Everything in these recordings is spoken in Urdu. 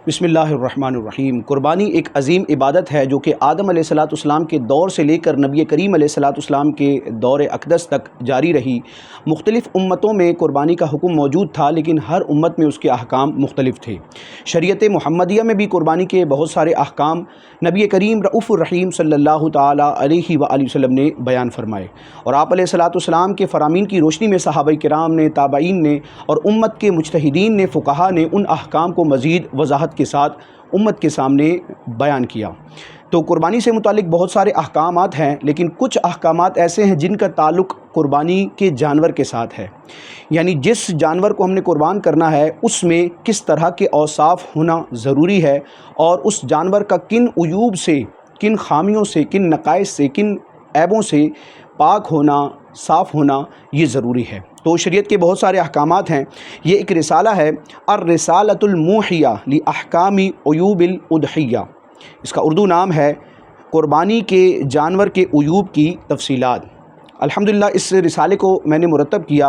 بسم اللہ الرحمن الرحیم۔ قربانی ایک عظیم عبادت ہے جو کہ آدم علیہ السلام کے دور سے لے کر نبی کریم علیہ السلام کے دور اقدس تک جاری رہی۔ مختلف امتوں میں قربانی کا حکم موجود تھا، لیکن ہر امت میں اس کے احکام مختلف تھے۔ شریعت محمدیہ میں بھی قربانی کے بہت سارے احکام نبی کریم رؤوف الرحیم صلی اللہ تعالیٰ علیہ وآلہ وسلم نے بیان فرمائے، اور آپ علیہ السلام کے فرامین کی روشنی میں صحابہ کرام نے، تابعین نے اور امت کے مجتہدین نے، فقہا نے ان احکام کو مزید وضاحت کے ساتھ امت کے سامنے بیان کیا۔ تو قربانی سے متعلق بہت سارے احکامات ہیں، لیکن کچھ احکامات ایسے ہیں جن کا تعلق قربانی کے جانور کے ساتھ ہے، یعنی جس جانور کو ہم نے قربان کرنا ہے اس میں کس طرح کے اوصاف ہونا ضروری ہے، اور اس جانور کا کن عیوب سے، کن خامیوں سے، کن نقائص سے، کن عیبوں سے پاک ہونا، صاف ہونا یہ ضروری ہے۔ تو شریعت کے بہت سارے احکامات ہیں۔ یہ ایک رسالہ ہے، الرسالۃ الموحیہ لاحکام عیوب الاضحیہ، اس کا اردو نام ہے قربانی کے جانور کے عیوب کی تفصیلات۔ الحمدللہ اس رسالے کو میں نے مرتب کیا،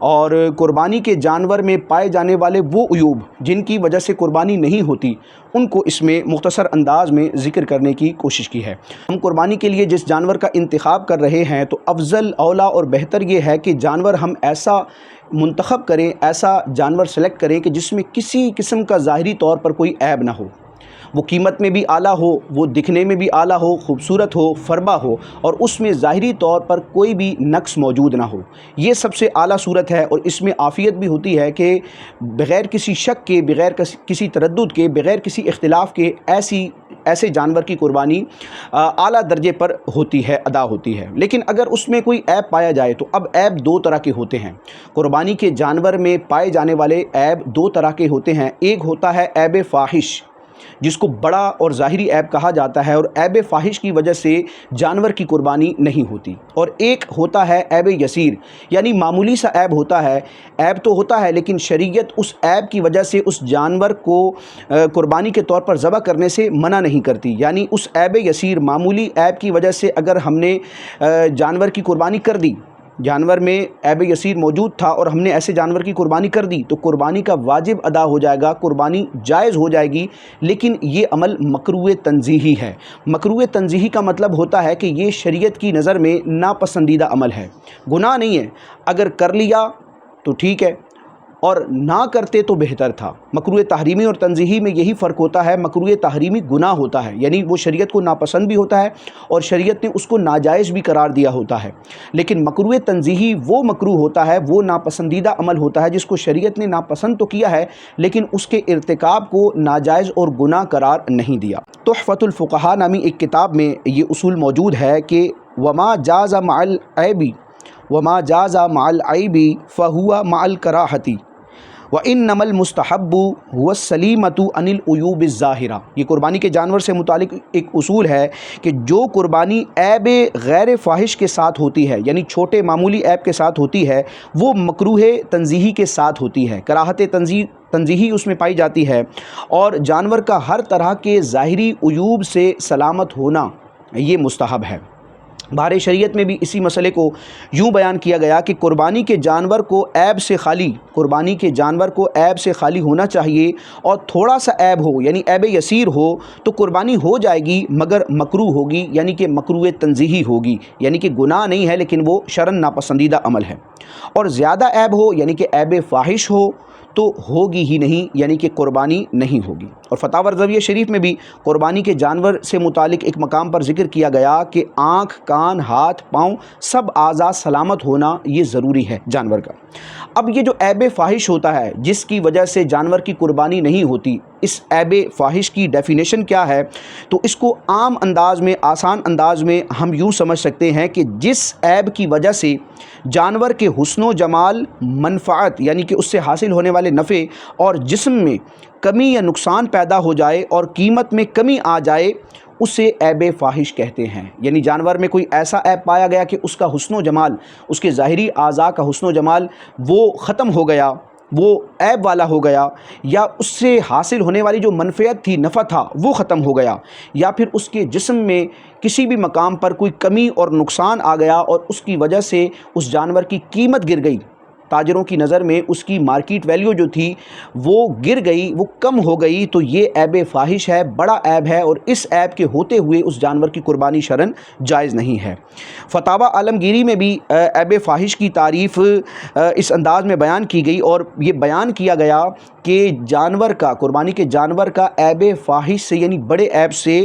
اور قربانی کے جانور میں پائے جانے والے وہ عیوب جن کی وجہ سے قربانی نہیں ہوتی ان کو اس میں مختصر انداز میں ذکر کرنے کی کوشش کی ہے۔ ہم قربانی کے لیے جس جانور کا انتخاب کر رہے ہیں تو افضل، اولیٰ اور بہتر یہ ہے کہ جانور ہم ایسا منتخب کریں، ایسا جانور سلیکٹ کریں کہ جس میں کسی قسم کا ظاہری طور پر کوئی عیب نہ ہو، وہ قیمت میں بھی اعلیٰ ہو، وہ دکھنے میں بھی اعلیٰ ہو، خوبصورت ہو، فربا ہو، اور اس میں ظاہری طور پر کوئی بھی نقص موجود نہ ہو۔ یہ سب سے اعلیٰ صورت ہے، اور اس میں عافیت بھی ہوتی ہے کہ بغیر کسی شک کے، بغیر کسی تردد کے، بغیر کسی اختلاف کے ایسے جانور کی قربانی اعلیٰ درجے پر ہوتی ہے، ادا ہوتی ہے۔ لیکن اگر اس میں کوئی عیب پایا جائے تو اب عیب دو طرح کے ہوتے ہیں۔ قربانی کے جانور میں پائے جانے والے عیب دو طرح کے ہوتے ہیں۔ ایک ہوتا ہے عیب فاحش، جس کو بڑا اور ظاہری عیب کہا جاتا ہے، اور عیب فاحش کی وجہ سے جانور کی قربانی نہیں ہوتی۔ اور ایک ہوتا ہے عیب یسیر، یعنی معمولی سا عیب ہوتا ہے، عیب تو ہوتا ہے لیکن شریعت اس عیب کی وجہ سے اس جانور کو قربانی کے طور پر ذبح کرنے سے منع نہیں کرتی۔ یعنی اس عیب یسیر، معمولی عیب کی وجہ سے اگر ہم نے جانور کی قربانی کر دی، جانور میں عیب یسیر موجود تھا اور ہم نے ایسے جانور کی قربانی کر دی، تو قربانی کا واجب ادا ہو جائے گا، قربانی جائز ہو جائے گی، لیکن یہ عمل مکروہ تنزیہی ہے۔ مکروہ تنزیہی کا مطلب ہوتا ہے کہ یہ شریعت کی نظر میں ناپسندیدہ عمل ہے، گناہ نہیں ہے، اگر کر لیا تو ٹھیک ہے، اور نہ کرتے تو بہتر تھا۔ مکروہ تحریمی اور تنزیہی میں یہی فرق ہوتا ہے۔ مکروہ تحریمی گناہ ہوتا ہے، یعنی وہ شریعت کو ناپسند بھی ہوتا ہے اور شریعت نے اس کو ناجائز بھی قرار دیا ہوتا ہے، لیکن مکروہ تنزیہی وہ مکروہ ہوتا ہے، وہ ناپسندیدہ عمل ہوتا ہے جس کو شریعت نے ناپسند تو کیا ہے لیکن اس کے ارتکاب کو ناجائز اور گناہ قرار نہیں دیا۔ تحفۃ الفقہاء نامی ایک کتاب میں یہ اصول موجود ہے کہ وما جاز مع العیب فہو مع الکراہۃ وَإِنَّمَا الْمُسْتَحَبُّ هُوَ السَّلِیمَةُ عَنِ الْعُیُوبِ الظَّاہِرَةِ۔ یہ قربانی کے جانور سے متعلق ایک اصول ہے کہ جو قربانی عیب غیر فاحش کے ساتھ ہوتی ہے، یعنی چھوٹے معمولی عیب کے ساتھ ہوتی ہے، وہ مکروہ تنزیہی کے ساتھ ہوتی ہے، کراہت تنزیہی اس میں پائی جاتی ہے، اور جانور کا ہر طرح کے ظاہری عیوب سے سلامت ہونا یہ مستحب ہے۔ بارے شریعت میں بھی اسی مسئلے کو یوں بیان کیا گیا کہ قربانی کے جانور کو عیب سے خالی، قربانی کے جانور کو عیب سے خالی ہونا چاہیے، اور تھوڑا سا عیب ہو یعنی عیب یسیر ہو تو قربانی ہو جائے گی، مگر مکروہ ہوگی، یعنی کہ مکروہ تنزیہی ہوگی، یعنی کہ گناہ نہیں ہے لیکن وہ شرعاً ناپسندیدہ عمل ہے۔ اور زیادہ عیب ہو یعنی کہ عیب فاحش ہو تو ہوگی ہی نہیں، یعنی کہ قربانی نہیں ہوگی۔ اور فتاوی رضویہ شریف میں بھی قربانی کے جانور سے متعلق ایک مقام پر ذکر کیا گیا کہ آنکھ، کان، ہاتھ، پاؤں سب اعضاء سلامت ہونا یہ ضروری ہے جانور کا۔ اب یہ جو عیب فاحش ہوتا ہے جس کی وجہ سے جانور کی قربانی نہیں ہوتی، اس عیب فاحش کی ڈیفینیشن کیا ہے؟ تو اس کو عام انداز میں، آسان انداز میں ہم یوں سمجھ سکتے ہیں کہ جس عیب کی وجہ سے جانور کے حسن و جمال، منفعت یعنی کہ اس سے حاصل ہونے والے نفع اور جسم میں کمی یا نقصان پیدا ہو جائے اور قیمت میں کمی آ جائے، اسے عیب فاحش کہتے ہیں۔ یعنی جانور میں کوئی ایسا عیب پایا گیا کہ اس کا حسن و جمال، اس کے ظاہری اعضاء کا حسن و جمال وہ ختم ہو گیا، وہ عیب والا ہو گیا، یا اس سے حاصل ہونے والی جو منفعت تھی، نفع تھا، وہ ختم ہو گیا، یا پھر اس کے جسم میں کسی بھی مقام پر کوئی کمی اور نقصان آ گیا اور اس کی وجہ سے اس جانور کی قیمت گر گئی، تاجروں کی نظر میں اس کی مارکیٹ ویلیو جو تھی وہ گر گئی، وہ کم ہو گئی، تو یہ عیب فاحش ہے، بڑا عیب ہے، اور اس عیب کے ہوتے ہوئے اس جانور کی قربانی شرعاً جائز نہیں ہے۔ فتاوی عالمگیری میں بھی عیب فاحش کی تعریف اس انداز میں بیان کی گئی، اور یہ بیان کیا گیا کہ جانور کا، قربانی کے جانور کا عیب فاحش سے یعنی بڑے عیب سے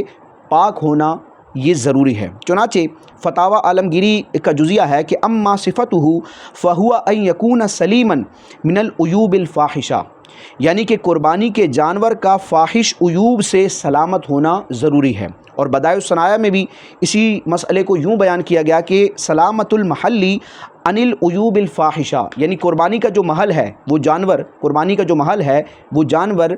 پاک ہونا یہ ضروری ہے۔ چنانچہ فتاوی عالمگیری کا جزیہ ہے کہ اما صفتہ فہو ان یکون سلیما من العیوب الفاحشہ، یعنی کہ قربانی کے جانور کا فاحش عیوب سے سلامت ہونا ضروری ہے۔ اور بدائع الصنایع میں بھی اسی مسئلے کو یوں بیان کیا گیا کہ سلامت المحلی عن العیوب الفاحشہ، یعنی قربانی کا جو محل ہے وہ جانور، قربانی کا جو محل ہے وہ جانور،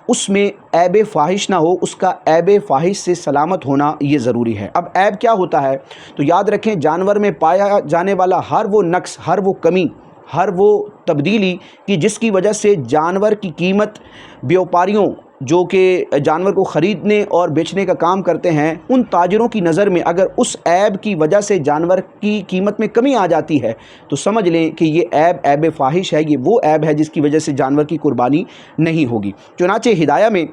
اس میں عیب فاحش نہ ہو، اس کا عیب فاحش سے سلامت ہونا یہ ضروری ہے۔ اب عیب کیا ہوتا ہے تو یاد رکھیں، جانور میں پایا جانے والا ہر وہ نقص، ہر وہ کمی، ہر وہ تبدیلی کہ جس کی وجہ سے جانور کی قیمت بیوپاریوں جو کہ جانور کو خریدنے اور بیچنے کا کام کرتے ہیں، ان تاجروں کی نظر میں اگر اس عیب کی وجہ سے جانور کی قیمت میں کمی آ جاتی ہے تو سمجھ لیں کہ یہ عیب فاحش ہے، یہ وہ عیب ہے جس کی وجہ سے جانور کی قربانی نہیں ہوگی۔ چنانچہ ہدایہ میں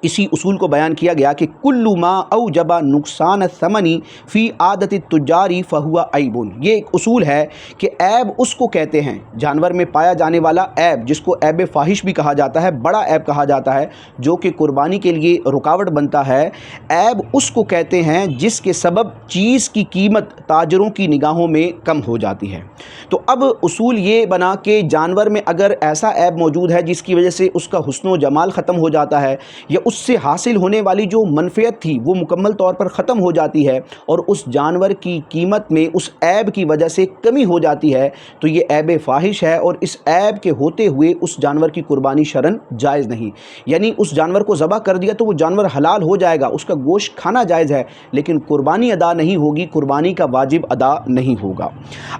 اسی اصول کو بیان کیا گیا کہ کل ما اوجب نقصان الثمن فی عادت التجار فہو عیب، یہ ایک اصول ہے کہ عیب اس کو کہتے ہیں، جانور میں پایا جانے والا عیب جس کو عیب فاحش بھی کہا جاتا ہے، بڑا عیب کہا جاتا ہے جو کہ قربانی کے لیے رکاوٹ بنتا ہے، عیب اس کو کہتے ہیں جس کے سبب چیز کی قیمت تاجروں کی نگاہوں میں کم ہو جاتی ہے۔ تو اب اصول یہ بنا کہ جانور میں اگر ایسا عیب موجود ہے جس کی وجہ سے اس کا حسن و جمال ختم ہو جاتا ہے، یا اس سے حاصل ہونے والی جو منفعت تھی وہ مکمل طور پر ختم ہو جاتی ہے، اور اس جانور کی قیمت میں اس عیب کی وجہ سے کمی ہو جاتی ہے، تو یہ عیب فاحش ہے، اور اس عیب کے ہوتے ہوئے اس جانور کی قربانی شرعاً جائز نہیں۔ یعنی اس جانور کو ذبح کر دیا تو وہ جانور حلال ہو جائے گا، اس کا گوشت کھانا جائز ہے، لیکن قربانی ادا نہیں ہوگی، قربانی کا واجب ادا نہیں ہوگا۔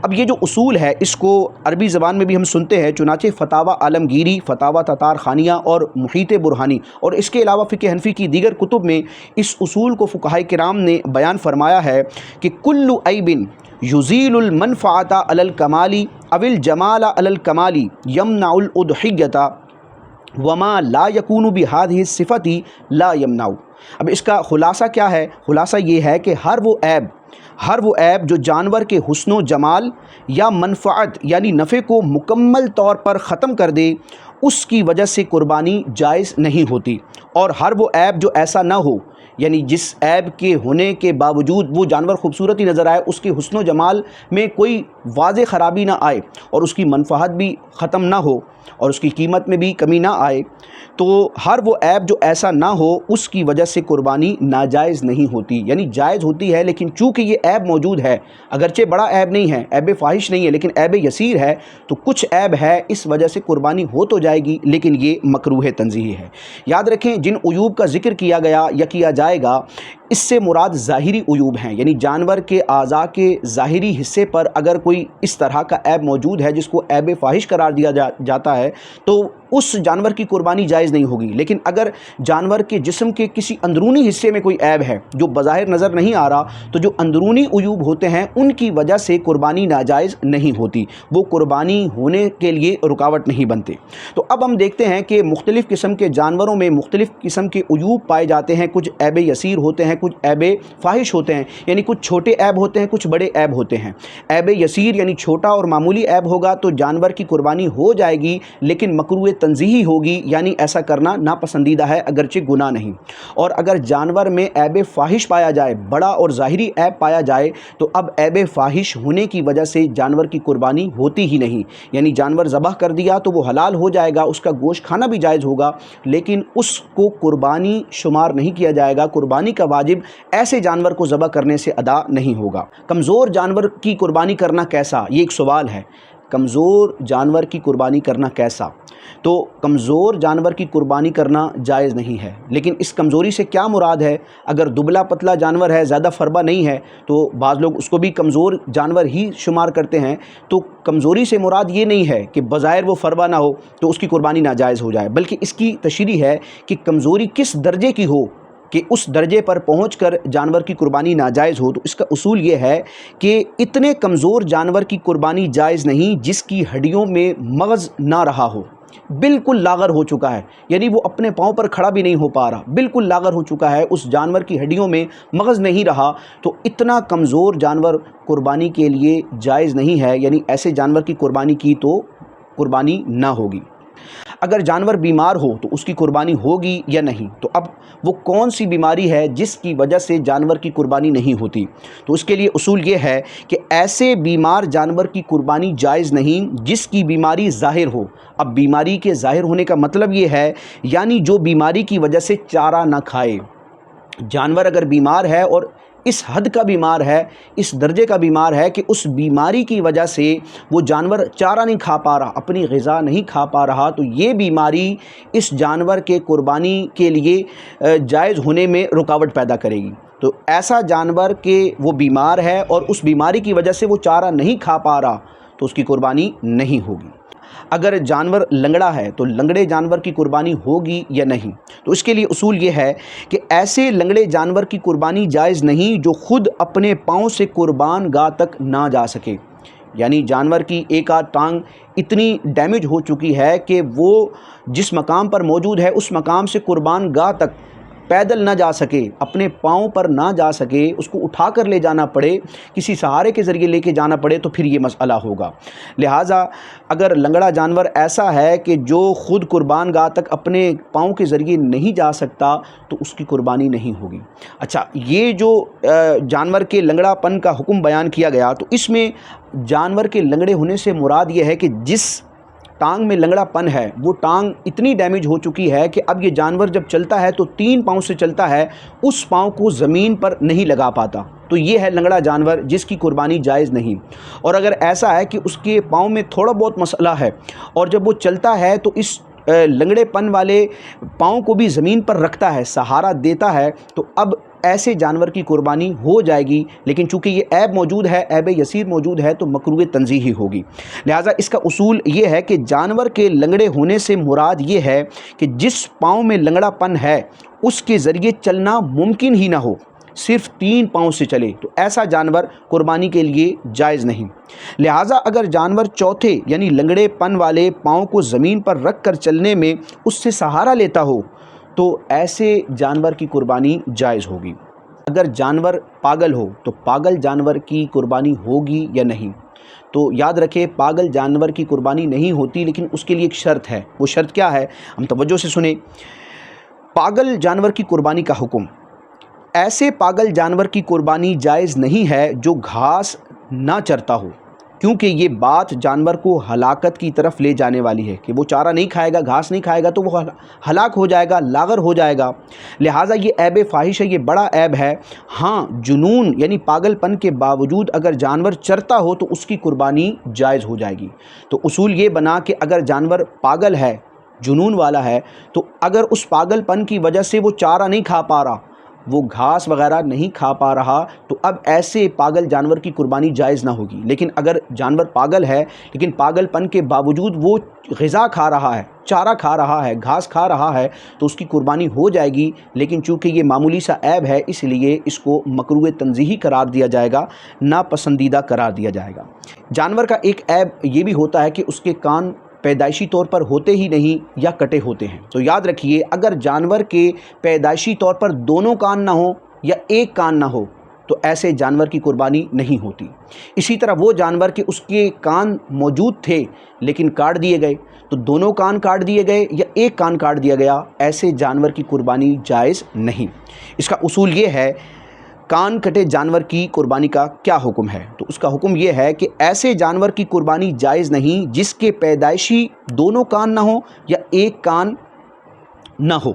اب یہ جو اصول ہے اس کو عربی زبان میں بھی ہم سنتے ہیں، چنانچہ فتاوی عالمگیری، فتاوی تتار خانیہ اور محیط برہانی اور اس کے علاوہ فقہ حنفی کی دیگر کتب میں اس اصول کو فقہاء کرام نے بیان فرمایا ہے کہ کل عیب یزیل المنفعۃ علی الکمال او الجمال علی الکمال یمنع الاضحیۃ وما لا یکون بہذہ الصفۃ لا یمنع۔ اب اس کا خلاصہ کیا ہے؟ خلاصہ یہ ہے کہ ہر وہ عیب جو جانور کے حسن و جمال یا منفعت یعنی نفع کو مکمل طور پر ختم کر دے، اس کی وجہ سے قربانی جائز نہیں ہوتی، اور ہر وہ عیب جو ایسا نہ ہو، یعنی جس عیب کے ہونے کے باوجود وہ جانور خوبصورت ہی نظر آئے، اس کے حسن و جمال میں کوئی واضح خرابی نہ آئے، اور اس کی منفعت بھی ختم نہ ہو، اور اس کی قیمت میں بھی کمی نہ آئے، تو ہر وہ عیب جو ایسا نہ ہو اس کی وجہ سے قربانی ناجائز نہیں ہوتی، یعنی جائز ہوتی ہے، لیکن چونکہ یہ عیب موجود ہے، اگرچہ بڑا عیب نہیں ہے، عیب فاحش نہیں ہے، لیکن عیب یسیر ہے، تو کچھ عیب ہے، اس وجہ سے قربانی ہو تو جائے گی، لیکن یہ مکروہ تنزیہی ہے۔ یاد رکھیں، جن عیوب کا ذکر کیا گیا یا کیا جائے گا، اس سے مراد ظاہری عیوب ہیں، یعنی جانور کے اعضاء کے ظاہری حصے پر اگر کوئی اس طرح کا عیب موجود ہے جس کو عیب فاحش قرار دیا جاتا ہے تو اس جانور کی قربانی جائز نہیں ہوگی۔ لیکن اگر جانور کے جسم کے کسی اندرونی حصے میں کوئی عیب ہے جو بظاہر نظر نہیں آ رہا، تو جو اندرونی عیوب ہوتے ہیں ان کی وجہ سے قربانی ناجائز نہیں ہوتی، وہ قربانی ہونے کے لیے رکاوٹ نہیں بنتے۔ تو اب ہم دیکھتے ہیں کہ مختلف قسم کے جانوروں میں مختلف قسم کے عیوب پائے جاتے ہیں، کچھ عیب یسیر ہوتے ہیں، کچھ عیب فاحش ہوتے ہیں، یعنی کچھ چھوٹے عیب ہوتے ہیں، کچھ بڑے عیب ہوتے ہیں۔ عیب یسیر یعنی چھوٹا اور معمولی عیب ہوگا تو جانور کی قربانی ہو جائے گی، لیکن مکروہ تنزیہی ہوگی، یعنی ایسا کرنا ناپسندیدہ ہے اگرچہ گناہ نہیں۔ اور اگر جانور میں عیب فاحش پایا جائے، بڑا اور ظاہری عیب پایا جائے، تو اب عیب فاحش ہونے کی وجہ سے جانور کی قربانی ہوتی ہی نہیں، یعنی جانور ذبح کر دیا تو وہ حلال ہو جائے گا، اس کا گوشت کھانا بھی جائز ہوگا، لیکن اس کو قربانی شمار نہیں کیا جائے گا، قربانی کا واجب ایسے جانور کو ذبح کرنے سے ادا نہیں ہوگا۔ کمزور جانور کی قربانی کرنا کیسا؟ یہ ایک سوال ہے، کمزور جانور کی قربانی کرنا کیسا؟ تو کمزور جانور کی قربانی کرنا جائز نہیں ہے، لیکن اس کمزوری سے کیا مراد ہے؟ اگر دبلا پتلا جانور ہے، زیادہ فربا نہیں ہے، تو بعض لوگ اس کو بھی کمزور جانور ہی شمار کرتے ہیں، تو کمزوری سے مراد یہ نہیں ہے کہ بظاہر وہ فربا نہ ہو تو اس کی قربانی ناجائز ہو جائے، بلکہ اس کی تشریح ہے کہ کمزوری کس درجے کی ہو کہ اس درجے پر پہنچ کر جانور کی قربانی ناجائز ہو، تو اس کا اصول یہ ہے کہ اتنے کمزور جانور کی قربانی جائز نہیں جس کی ہڈیوں میں مغز نہ رہا ہو، بالکل لاغر ہو چکا ہے، یعنی وہ اپنے پاؤں پر کھڑا بھی نہیں ہو پا رہا، بالکل لاغر ہو چکا ہے، اس جانور کی ہڈیوں میں مغز نہیں رہا، تو اتنا کمزور جانور قربانی کے لیے جائز نہیں ہے، یعنی ایسے جانور کی قربانی کی تو قربانی نہ ہوگی۔ اگر جانور بیمار ہو تو اس کی قربانی ہوگی یا نہیں؟ تو اب وہ کون سی بیماری ہے جس کی وجہ سے جانور کی قربانی نہیں ہوتی؟ تو اس کے لیے اصول یہ ہے کہ ایسے بیمار جانور کی قربانی جائز نہیں جس کی بیماری ظاہر ہو۔ اب بیماری کے ظاہر ہونے کا مطلب یہ ہے یعنی جو بیماری کی وجہ سے چارہ نہ کھائے۔ جانور اگر بیمار ہے اور اس حد کا بیمار ہے، اس درجے کا بیمار ہے کہ اس بیماری کی وجہ سے وہ جانور چارہ نہیں کھا پا رہا، اپنی غذا نہیں کھا پا رہا، تو یہ بیماری اس جانور کے قربانی کے لیے جائز ہونے میں رکاوٹ پیدا کرے گی۔ تو ایسا جانور کہ وہ بیمار ہے اور اس بیماری کی وجہ سے وہ چارہ نہیں کھا پا رہا تو اس کی قربانی نہیں ہوگی۔ اگر جانور لنگڑا ہے تو لنگڑے جانور کی قربانی ہوگی یا نہیں؟ تو اس کے لیے اصول یہ ہے کہ ایسے لنگڑے جانور کی قربانی جائز نہیں جو خود اپنے پاؤں سے قربان گاہ تک نہ جا سکے، یعنی جانور کی ایک آدھ ٹانگ اتنی ڈیمیج ہو چکی ہے کہ وہ جس مقام پر موجود ہے اس مقام سے قربان گاہ تک پیدل نہ جا سکے، اپنے پاؤں پر نہ جا سکے، اس کو اٹھا کر لے جانا پڑے، کسی سہارے کے ذریعے لے کے جانا پڑے، تو پھر یہ مسئلہ ہوگا۔ لہٰذا اگر لنگڑا جانور ایسا ہے کہ جو خود قربان گاہ تک اپنے پاؤں کے ذریعے نہیں جا سکتا تو اس کی قربانی نہیں ہوگی۔ اچھا، یہ جو جانور کے لنگڑا پن کا حکم بیان کیا گیا، تو اس میں جانور کے لنگڑے ہونے سے مراد یہ ہے کہ جس ٹانگ میں لنگڑا پن ہے وہ ٹانگ اتنی ڈیمیج ہو چکی ہے کہ اب یہ جانور جب چلتا ہے تو 3 پاؤں سے چلتا ہے، اس پاؤں کو زمین پر نہیں لگا پاتا، تو یہ ہے لنگڑا جانور جس کی قربانی جائز نہیں۔ اور اگر ایسا ہے کہ اس کے پاؤں میں تھوڑا بہت مسئلہ ہے اور جب وہ چلتا ہے تو اس لنگڑے پن والے پاؤں کو بھی زمین پر رکھتا ہے، سہارا دیتا ہے، تو اب ایسے جانور کی قربانی ہو جائے گی، لیکن چونکہ یہ عیب موجود ہے، عیب یسیر موجود ہے، تو مکروہ تنزیہی ہوگی۔ لہٰذا اس کا اصول یہ ہے کہ جانور کے لنگڑے ہونے سے مراد یہ ہے کہ جس پاؤں میں لنگڑا پن ہے اس کے ذریعے چلنا ممکن ہی نہ ہو، صرف 3 پاؤں سے چلے، تو ایسا جانور قربانی کے لیے جائز نہیں۔ لہٰذا اگر جانور چوتھے یعنی لنگڑے پن والے پاؤں کو زمین پر رکھ کر چلنے میں اس سے سہارا لیتا ہو تو ایسے جانور کی قربانی جائز ہوگی۔ اگر جانور پاگل ہو تو پاگل جانور کی قربانی ہوگی یا نہیں؟ تو یاد رکھیں، پاگل جانور کی قربانی نہیں ہوتی، لیکن اس کے لیے ایک شرط ہے۔ وہ شرط کیا ہے؟ ہم توجہ سے سنیں۔ پاگل جانور کی قربانی کا حکم: ایسے پاگل جانور کی قربانی جائز نہیں ہے جو گھاس نہ چرتا ہو، کیونکہ یہ بات جانور کو ہلاکت کی طرف لے جانے والی ہے کہ وہ چارہ نہیں کھائے گا، گھاس نہیں کھائے گا تو وہ ہلاک ہو جائے گا، لاغر ہو جائے گا۔ لہٰذا یہ عیب فاحش ہے، یہ بڑا عیب ہے۔ ہاں، جنون یعنی پاگل پن کے باوجود اگر جانور چرتا ہو تو اس کی قربانی جائز ہو جائے گی۔ تو اصول یہ بنا کہ اگر جانور پاگل ہے، جنون والا ہے، تو اگر اس پاگل پن کی وجہ سے وہ چارہ نہیں کھا پا رہا، وہ گھاس وغیرہ نہیں کھا پا رہا، تو اب ایسے پاگل جانور کی قربانی جائز نہ ہوگی۔ لیکن اگر جانور پاگل ہے لیکن پاگل پن کے باوجود وہ غذا کھا رہا ہے، چارہ کھا رہا ہے، گھاس کھا رہا ہے، تو اس کی قربانی ہو جائے گی، لیکن چونکہ یہ معمولی سا عیب ہے اس لیے اس کو مکروہ تنزیہی قرار دیا جائے گا، ناپسندیدہ قرار دیا جائے گا۔ جانور کا ایک عیب یہ بھی ہوتا ہے کہ اس کے کان پیدائشی طور پر ہوتے ہی نہیں یا کٹے ہوتے ہیں۔ تو یاد رکھیے، اگر جانور کے پیدائشی طور پر دونوں کان نہ ہوں یا ایک کان نہ ہو تو ایسے جانور کی قربانی نہیں ہوتی۔ اسی طرح وہ جانور کہ اس کے کان موجود تھے لیکن کاٹ دیے گئے، تو دونوں کان کاٹ دیے گئے یا ایک کان کاٹ دیا گیا، ایسے جانور کی قربانی جائز نہیں۔ اس کا اصول یہ ہے، کان کٹے جانور کی قربانی کا کیا حکم ہے؟ تو اس کا حکم یہ ہے کہ ایسے جانور کی قربانی جائز نہیں جس کے پیدائشی دونوں کان نہ ہوں یا ایک کان نہ ہو۔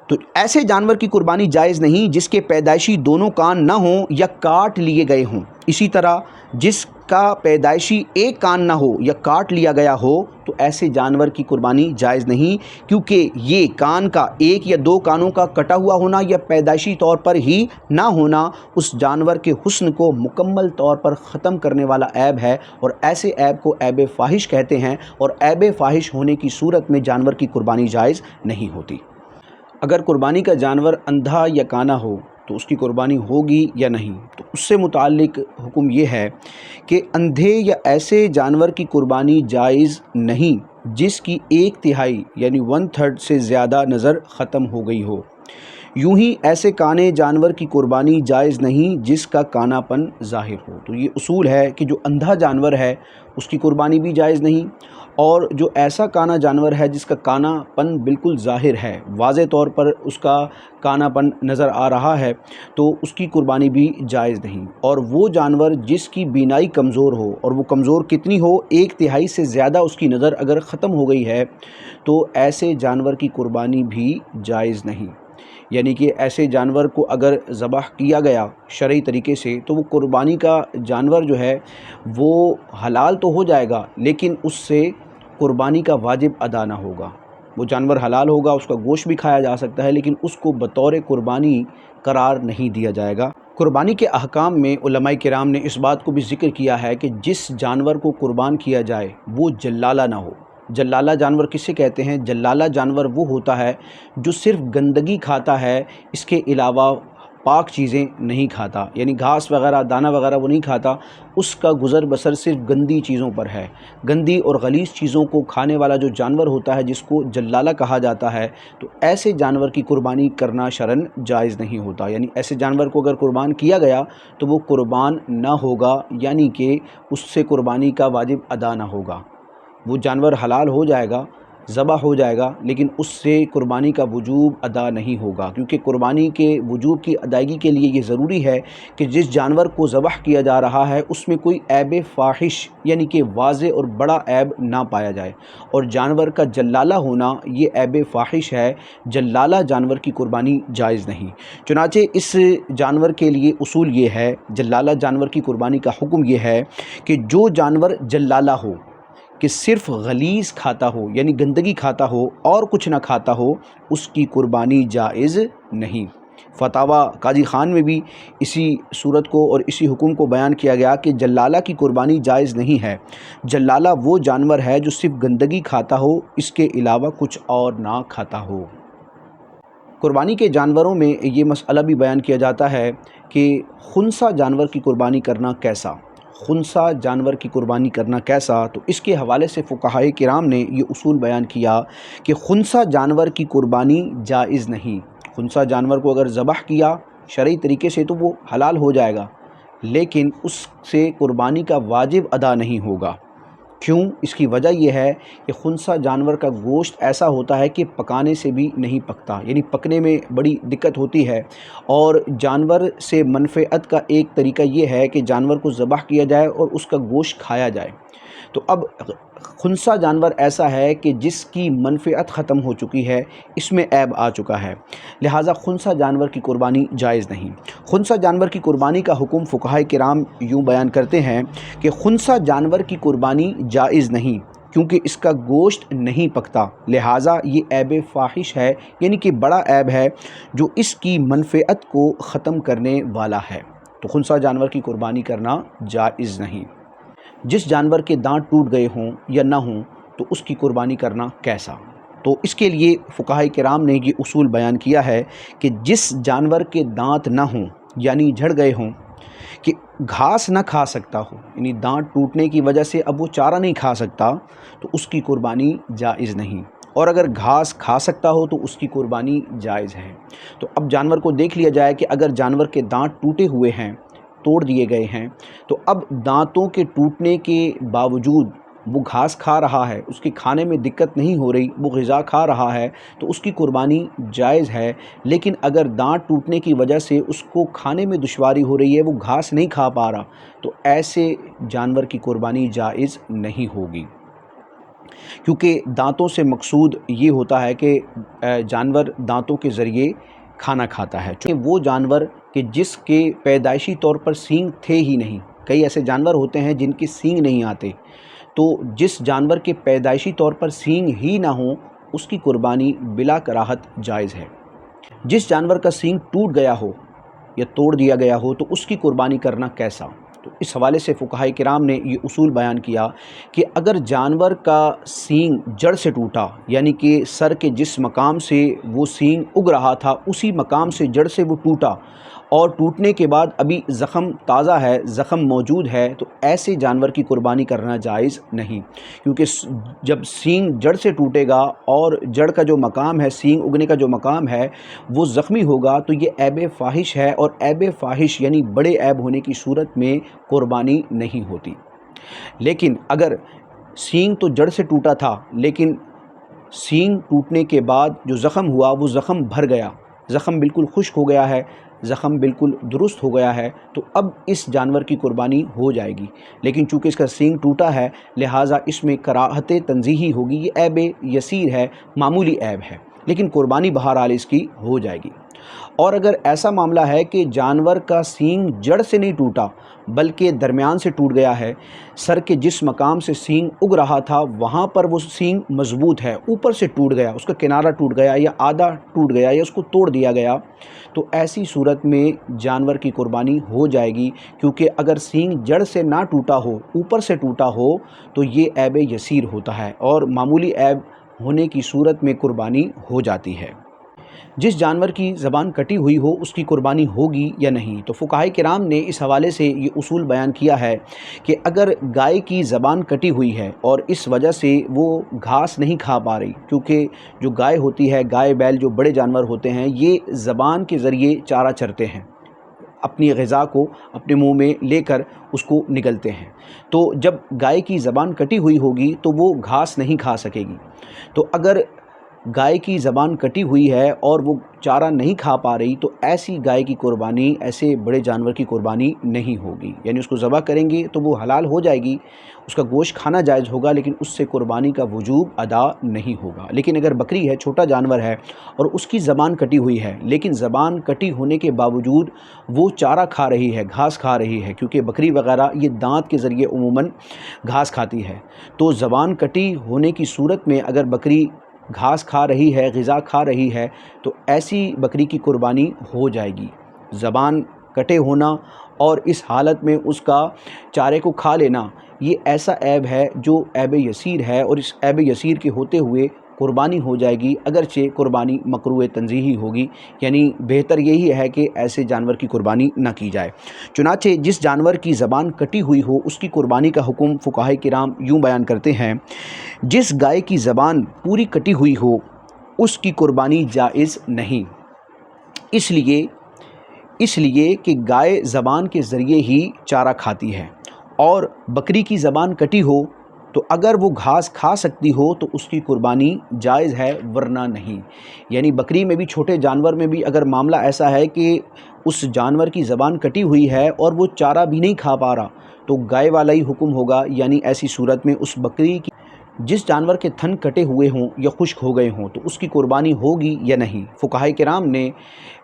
تو ایسے جانور کی قربانی جائز نہیں جس کے پیدائشی دونوں کان نہ ہوں یا کاٹ لیے گئے ہوں۔ اسی طرح جس کا پیدائشی ایک کان نہ ہو یا کاٹ لیا گیا ہو تو ایسے جانور کی قربانی جائز نہیں، کیونکہ یہ کان کا ایک یا دو کانوں کا کٹا ہوا ہونا یا پیدائشی طور پر ہی نہ ہونا اس جانور کے حسن کو مکمل طور پر ختم کرنے والا عیب ہے، اور ایسے عیب کو عیب فاحش کہتے ہیں، اور عیب فاحش ہونے کی صورت میں جانور کی قربانی جائز نہیں ہوتی۔ اگر قربانی کا جانور اندھا یا کانا ہو تو اس کی قربانی ہوگی یا نہیں؟ تو اس سے متعلق حکم یہ ہے کہ اندھے یا ایسے جانور کی قربانی جائز نہیں جس کی 1/3 یعنی 1/3 سے زیادہ نظر ختم ہو گئی ہو۔ یوں ہی ایسے کانے جانور کی قربانی جائز نہیں جس کا کانا پن ظاہر ہو۔ تو یہ اصول ہے کہ جو اندھا جانور ہے اس کی قربانی بھی جائز نہیں، اور جو ایسا کانا جانور ہے جس کا کانا پن بالکل ظاہر ہے، واضح طور پر اس کا کانا پن نظر آ رہا ہے، تو اس کی قربانی بھی جائز نہیں۔ اور وہ جانور جس کی بینائی کمزور ہو، اور وہ کمزور کتنی ہو، 1/3 سے زیادہ اس کی نظر اگر ختم ہو گئی ہے تو ایسے جانور کی قربانی بھی جائز نہیں۔ یعنی کہ ایسے جانور کو اگر ذبح کیا گیا شرعی طریقے سے تو وہ قربانی کا جانور جو ہے وہ حلال تو ہو جائے گا، لیکن اس سے قربانی کا واجب ادا نہ ہوگا۔ وہ جانور حلال ہوگا، اس کا گوشت بھی کھایا جا سکتا ہے، لیکن اس کو بطور قربانی قرار نہیں دیا جائے گا۔ قربانی کے احکام میں علماء کرام نے اس بات کو بھی ذکر کیا ہے کہ جس جانور کو قربان کیا جائے وہ جلالہ نہ ہو۔ جلالہ جانور کسے کہتے ہیں؟ جلالہ جانور وہ ہوتا ہے جو صرف گندگی کھاتا ہے، اس کے علاوہ پاک چیزیں نہیں کھاتا، یعنی گھاس وغیرہ دانہ وغیرہ وہ نہیں کھاتا، اس کا گزر بسر صرف گندی چیزوں پر ہے۔ گندی اور غلیظ چیزوں کو کھانے والا جو جانور ہوتا ہے جس کو جلالہ کہا جاتا ہے، تو ایسے جانور کی قربانی کرنا شرعاً جائز نہیں ہوتا۔ یعنی ایسے جانور کو اگر قربان کیا گیا تو وہ قربان نہ ہوگا، یعنی کہ اس سے قربانی کا واجب ادا نہ ہوگا۔ وہ جانور حلال ہو جائے گا، ذبح ہو جائے گا، لیکن اس سے قربانی کا وجوب ادا نہیں ہوگا، کیونکہ قربانی کے وجوب کی ادائیگی کے لیے یہ ضروری ہے کہ جس جانور کو ذبح کیا جا رہا ہے اس میں کوئی عیب فاحش یعنی کہ واضح اور بڑا عیب نہ پایا جائے، اور جانور کا جلالہ ہونا یہ عیب فاحش ہے۔ جلالہ جانور کی قربانی جائز نہیں۔ چنانچہ اس جانور کے لیے اصول یہ ہے، جلالہ جانور کی قربانی کا حکم یہ ہے کہ جو جانور جلالہ ہو، کہ صرف غلیظ کھاتا ہو یعنی گندگی کھاتا ہو اور کچھ نہ کھاتا ہو، اس کی قربانی جائز نہیں۔ فتاویٰ قاضی خان میں بھی اسی صورت کو اور اسی حکم کو بیان کیا گیا کہ جلالہ کی قربانی جائز نہیں ہے۔ جلالہ وہ جانور ہے جو صرف گندگی کھاتا ہو، اس کے علاوہ کچھ اور نہ کھاتا ہو۔ قربانی کے جانوروں میں یہ مسئلہ بھی بیان کیا جاتا ہے کہ خنثی جانور کی قربانی کرنا کیسا؟ خنثی جانور کی قربانی کرنا کیسا؟ تو اس کے حوالے سے فقہائے کرام نے یہ اصول بیان کیا کہ خنثی جانور کی قربانی جائز نہیں۔ خنثی جانور کو اگر ذبح کیا شرعی طریقے سے تو وہ حلال ہو جائے گا، لیکن اس سے قربانی کا واجب ادا نہیں ہوگا۔ کیوں؟ اس کی وجہ یہ ہے کہ خنثی جانور کا گوشت ایسا ہوتا ہے کہ پکانے سے بھی نہیں پکتا، یعنی پکنے میں بڑی دقت ہوتی ہے، اور جانور سے منفعت کا ایک طریقہ یہ ہے کہ جانور کو ذبح کیا جائے اور اس کا گوشت کھایا جائے۔ تو اب خنثی جانور ایسا ہے کہ جس کی منفعت ختم ہو چکی ہے، اس میں عیب آ چکا ہے، لہٰذا خنثی جانور کی قربانی جائز نہیں۔ خنثی جانور کی قربانی کا حکم فقہائے کرام یوں بیان کرتے ہیں کہ خنثی جانور کی قربانی جائز نہیں کیونکہ اس کا گوشت نہیں پکتا، لہٰذا یہ عیب فاحش ہے، یعنی کہ بڑا عیب ہے جو اس کی منفعت کو ختم کرنے والا ہے۔ تو خنثی جانور کی قربانی کرنا جائز نہیں۔ جس جانور کے دانت ٹوٹ گئے ہوں یا نہ ہوں تو اس کی قربانی کرنا کیسا؟ تو اس کے لیے فقہائے کرام نے یہ اصول بیان کیا ہے کہ جس جانور کے دانت نہ ہوں یعنی جھڑ گئے ہوں، کہ گھاس نہ کھا سکتا ہو، یعنی دانت ٹوٹنے کی وجہ سے اب وہ چارہ نہیں کھا سکتا، تو اس کی قربانی جائز نہیں، اور اگر گھاس کھا سکتا ہو تو اس کی قربانی جائز ہے۔ تو اب جانور کو دیکھ لیا جائے کہ اگر جانور کے دانت ٹوٹے ہوئے ہیں، توڑ دیے گئے ہیں، تو اب دانتوں کے ٹوٹنے کے باوجود وہ گھاس کھا رہا ہے، اس کے کھانے میں دقت نہیں ہو رہی، وہ غذا کھا رہا ہے، تو اس کی قربانی جائز ہے۔ لیکن اگر دانت ٹوٹنے کی وجہ سے اس کو کھانے میں دشواری ہو رہی ہے، وہ گھاس نہیں کھا پا رہا، تو ایسے جانور کی قربانی جائز نہیں ہوگی، کیونکہ دانتوں سے مقصود یہ ہوتا ہے کہ جانور دانتوں کے ذریعے کھانا کھاتا ہے۔ چونکہ وہ جانور کہ جس کے پیدائشی طور پر سینگ تھے ہی نہیں، کئی ایسے جانور ہوتے ہیں جن کے سینگ نہیں آتے، تو جس جانور کے پیدائشی طور پر سینگ ہی نہ ہوں اس کی قربانی بلا کراہت جائز ہے۔ جس جانور کا سینگ ٹوٹ گیا ہو یا توڑ دیا گیا ہو تو اس کی قربانی کرنا کیسا؟ تو تو اس حوالے سے فقہائے کرام نے یہ اصول بیان کیا کہ اگر جانور کا سینگ جڑ سے ٹوٹا، یعنی کہ سر کے جس مقام سے وہ سینگ اگ رہا تھا اسی مقام سے جڑ سے وہ ٹوٹا اور ٹوٹنے کے بعد ابھی زخم تازہ ہے، زخم موجود ہے، تو ایسے جانور کی قربانی کرنا جائز نہیں، کیونکہ جب سینگ جڑ سے ٹوٹے گا اور جڑ کا جو مقام ہے، سینگ اگنے کا جو مقام ہے وہ زخمی ہوگا تو یہ عیب فاحش ہے، اور عیب فاحش یعنی بڑے عیب ہونے کی صورت میں قربانی نہیں ہوتی۔ لیکن اگر سینگ تو جڑ سے ٹوٹا تھا، لیکن سینگ ٹوٹنے کے بعد جو زخم ہوا وہ زخم بھر گیا، زخم بالکل خشک ہو گیا ہے، زخم بالکل درست ہو گیا ہے، تو اب اس جانور کی قربانی ہو جائے گی۔ لیکن چونکہ اس کا سینگ ٹوٹا ہے لہٰذا اس میں کراہت تنزیہی ہوگی، یہ عیب یسیر ہے، معمولی عیب ہے، لیکن قربانی بہرحال اس کی ہو جائے گی۔ اور اگر ایسا معاملہ ہے کہ جانور کا سینگ جڑ سے نہیں ٹوٹا بلکہ درمیان سے ٹوٹ گیا ہے، سر کے جس مقام سے سینگ اگ رہا تھا وہاں پر وہ سینگ مضبوط ہے، اوپر سے ٹوٹ گیا، اس کا کنارہ ٹوٹ گیا یا آدھا ٹوٹ گیا یا اس کو توڑ دیا گیا، تو ایسی صورت میں جانور کی قربانی ہو جائے گی، کیونکہ اگر سینگ جڑ سے نہ ٹوٹا ہو، اوپر سے ٹوٹا ہو تو یہ عیب یسیر ہوتا ہے اور معمولی عیب ہونے کی صورت میں قربانی ہو جاتی ہے۔ جس جانور کی زبان کٹی ہوئی ہو اس کی قربانی ہوگی یا نہیں، تو فقہائے کرام نے اس حوالے سے یہ اصول بیان کیا ہے کہ اگر گائے کی زبان کٹی ہوئی ہے اور اس وجہ سے وہ گھاس نہیں کھا پا رہی، کیونکہ جو گائے ہوتی ہے، گائے بیل جو بڑے جانور ہوتے ہیں یہ زبان کے ذریعے چارہ چرتے ہیں، اپنی غذا کو اپنے منہ میں لے کر اس کو نگلتے ہیں، تو جب گائے کی زبان کٹی ہوئی ہوگی تو وہ گھاس نہیں کھا سکے گی۔ تو اگر گائے کی زبان کٹی ہوئی ہے اور وہ چارہ نہیں کھا پا رہی تو ایسی گائے کی قربانی، ایسے بڑے جانور کی قربانی نہیں ہوگی، یعنی اس کو ذبح کریں گے تو وہ حلال ہو جائے گی، اس کا گوشت کھانا جائز ہوگا، لیکن اس سے قربانی کا وجوب ادا نہیں ہوگا۔ لیکن اگر بکری ہے، چھوٹا جانور ہے اور اس کی زبان کٹی ہوئی ہے، لیکن زبان کٹی ہونے کے باوجود وہ چارہ کھا رہی ہے، گھاس کھا رہی ہے، کیونکہ بکری وغیرہ یہ دانت کے ذریعے عموماً گھاس کھاتی ہے، تو زبان کٹی ہونے کی صورت میں اگر بکری گھاس کھا رہی ہے، غذا کھا رہی ہے، تو ایسی بکری کی قربانی ہو جائے گی۔ زبان کٹے ہونا اور اس حالت میں اس کا چارے کو کھا لینا یہ ایسا عیب ہے جو عیب یسیر ہے، اور اس عیب یسیر کے ہوتے ہوئے قربانی ہو جائے گی، اگرچہ قربانی مکروہ تنزیہی ہوگی، یعنی بہتر یہی ہے کہ ایسے جانور کی قربانی نہ کی جائے۔ چنانچہ جس جانور کی زبان کٹی ہوئی ہو اس کی قربانی کا حکم فقہائے کرام یوں بیان کرتے ہیں: جس گائے کی زبان پوری کٹی ہوئی ہو اس کی قربانی جائز نہیں، اس لیے کہ گائے زبان کے ذریعے ہی چارہ کھاتی ہے، اور بکری کی زبان کٹی ہو تو اگر وہ گھاس کھا سکتی ہو تو اس کی قربانی جائز ہے، ورنہ نہیں۔ یعنی بکری میں بھی، چھوٹے جانور میں بھی اگر معاملہ ایسا ہے کہ اس جانور کی زبان کٹی ہوئی ہے اور وہ چارہ بھی نہیں کھا پا رہا تو گائے والا ہی حکم ہوگا، یعنی ایسی صورت میں اس بکری کی جس جانور کے تھن کٹے ہوئے ہوں یا خشک ہو گئے ہوں تو اس کی قربانی ہوگی یا نہیں۔ فقہائے کرام نے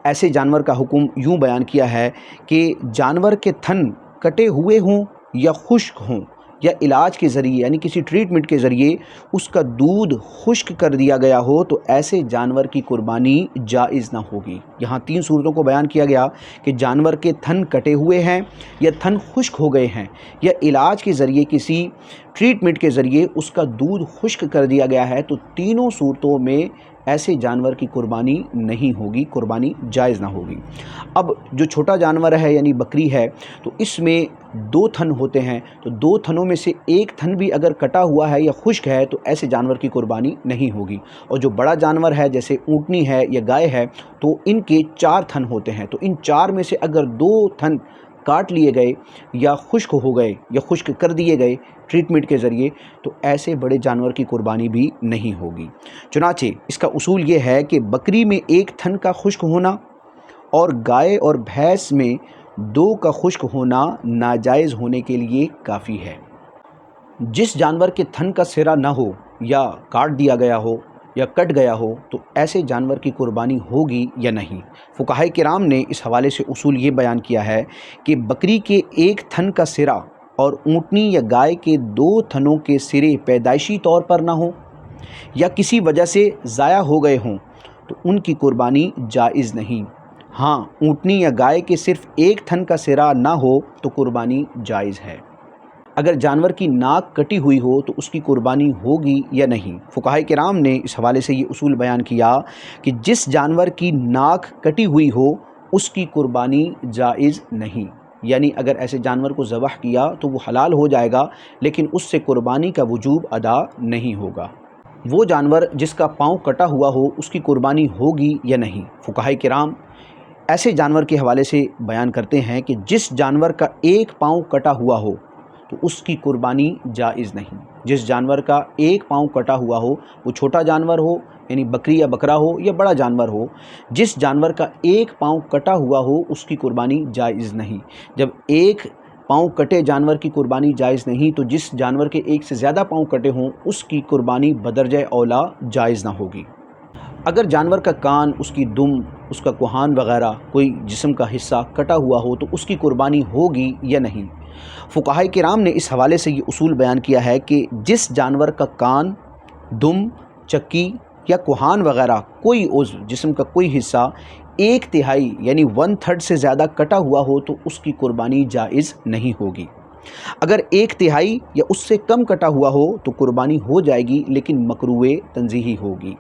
ایسے جانور کا حکم یوں بیان کیا ہے کہ جانور کے تھن کٹے ہوئے ہوں یا خشک ہوں، یا علاج کے ذریعے یعنی کسی ٹریٹمنٹ کے ذریعے اس کا دودھ خشک کر دیا گیا ہو تو ایسے جانور کی قربانی جائز نہ ہوگی۔ یہاں 3 صورتوں کو بیان کیا گیا کہ جانور کے تھن کٹے ہوئے ہیں یا تھن خشک ہو گئے ہیں یا علاج کے ذریعے کسی ٹریٹمنٹ کے ذریعے اس کا دودھ خشک کر دیا گیا ہے، تو تینوں صورتوں میں ایسے جانور کی قربانی نہیں ہوگی، قربانی جائز نہ ہوگی۔ اب جو چھوٹا جانور ہے یعنی بکری ہے تو اس میں 2 تھن ہوتے ہیں، تو 2 تھنوں میں سے ایک تھن بھی اگر کٹا ہوا ہے یا خشک ہے تو ایسے جانور کی قربانی نہیں ہوگی۔ اور جو بڑا جانور ہے جیسے اونٹنی ہے یا گائے ہے تو ان کے 4 تھن ہوتے ہیں، تو ان 4 میں سے اگر 2 تھن کاٹ لیے گئے یا خشک ہو گئے یا خشک کر دیے گئے ٹریٹمنٹ کے ذریعے تو ایسے بڑے جانور کی قربانی بھی نہیں ہوگی۔ چنانچہ اس کا اصول یہ ہے کہ بکری میں 1 تھن کا خشک ہونا اور گائے اور بھینس میں 2 کا خشک ہونا ناجائز ہونے کے لیے کافی ہے۔ جس جانور کے تھن کا سرا نہ ہو یا کاٹ دیا گیا ہو یا کٹ گیا ہو تو ایسے جانور کی قربانی ہوگی یا نہیں۔ فقہائے کرام نے اس حوالے سے اصول یہ بیان کیا ہے کہ بکری کے 1 تھن کا سرا اور اونٹنی یا گائے کے 2 تھنوں کے سرے پیدائشی طور پر نہ ہوں یا کسی وجہ سے ضائع ہو گئے ہوں تو ان کی قربانی جائز نہیں۔ ہاں اونٹنی یا گائے کے صرف ایک تھن کا سرا نہ ہو تو قربانی جائز ہے۔ اگر جانور کی ناک کٹی ہوئی ہو تو اس کی قربانی ہوگی یا نہیں؟ فقہائے کرام نے اس حوالے سے یہ اصول بیان کیا کہ جس جانور کی ناک کٹی ہوئی ہو اس کی قربانی جائز نہیں، یعنی اگر ایسے جانور کو ذبح کیا تو وہ حلال ہو جائے گا لیکن اس سے قربانی کا وجوب ادا نہیں ہوگا۔ وہ جانور جس کا پاؤں کٹا ہوا ہو اس کی قربانی ہوگی یا نہیں؟ فقہائے کرام ایسے جانور کے حوالے سے بیان کرتے ہیں کہ جس جانور کا ایک پاؤں کٹا ہوا ہو تو اس کی قربانی جائز نہیں۔ جس جانور کا ایک پاؤں کٹا ہوا ہو، وہ چھوٹا جانور ہو یعنی بکری یا بکرا ہو یا بڑا جانور ہو، جس جانور کا ایک پاؤں کٹا ہوا ہو اس کی قربانی جائز نہیں۔ جب ایک پاؤں کٹے جانور کی قربانی جائز نہیں تو جس جانور کے ایک سے زیادہ پاؤں کٹے ہوں اس کی قربانی بدرجہ اولا جائز نہ ہوگی۔ اگر جانور کا کان، اس کی دم، اس کا کوہان وغیرہ کوئی جسم کا حصہ کٹا ہوا ہو تو اس کی قربانی ہوگی یا نہیں؟ فقہائے کرام نے اس حوالے سے یہ اصول بیان کیا ہے کہ جس جانور کا کان، دم، چکی یا کوہان وغیرہ کوئی عضو، جسم کا کوئی حصہ ایک تہائی یعنی 1/3 سے زیادہ کٹا ہوا ہو تو اس کی قربانی جائز نہیں ہوگی۔ اگر ایک تہائی یا اس سے کم کٹا ہوا ہو تو قربانی ہو جائے گی لیکن مکروہ تنزیہی ہوگی۔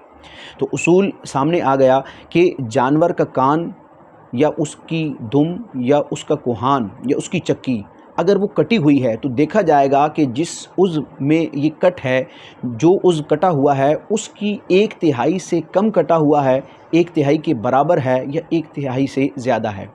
تو اصول سامنے آ گیا کہ جانور کا کان یا اس کی دم یا اس کا کوہان یا اس کی چکی اگر وہ کٹی ہوئی ہے تو دیکھا جائے گا کہ جس عضو میں یہ کٹ ہے، جو عضو کٹا ہوا ہے اس کی ایک تہائی سے کم کٹا ہوا ہے، ایک تہائی کے برابر ہے یا ایک تہائی سے زیادہ ہے۔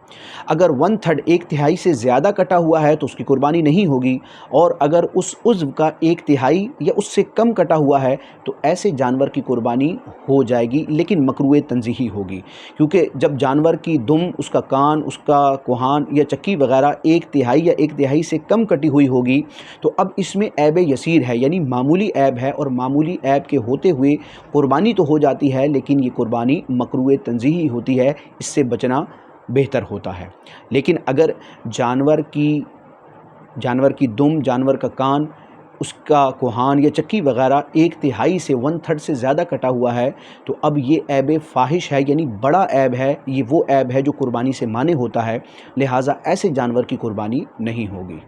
اگر 1/3 ایک تہائی سے زیادہ کٹا ہوا ہے تو اس کی قربانی نہیں ہوگی، اور اگر اس عضو کا ایک تہائی یا اس سے کم کٹا ہوا ہے تو ایسے جانور کی قربانی ہو جائے گی لیکن مکروہ تنزیہی ہوگی، کیونکہ جب جانور کی دم، اس کا کان، اس کا کوہان یا چکی وغیرہ ایک تہائی یا ایک تہائی سے کم کٹی ہوئی ہوگی تو اب اس میں عیب یسیر ہے، یعنی معمولی عیب ہے، اور معمولی عیب کے ہوتے ہوئے قربانی تو ہو جاتی ہے لیکن یہ قربانی مکروہ تنزیہی ہوتی ہے، اس سے بچنا بہتر ہوتا ہے۔ لیکن اگر جانور کی دم، جانور کا کان، اس کا کوہان یا چکی وغیرہ ایک تہائی سے 1/3 سے زیادہ کٹا ہوا ہے تو اب یہ عیب فاحش ہے، یعنی بڑا عیب ہے، یہ وہ عیب ہے جو قربانی سے مانع ہوتا ہے، لہٰذا ایسے جانور کی قربانی نہیں ہوگی۔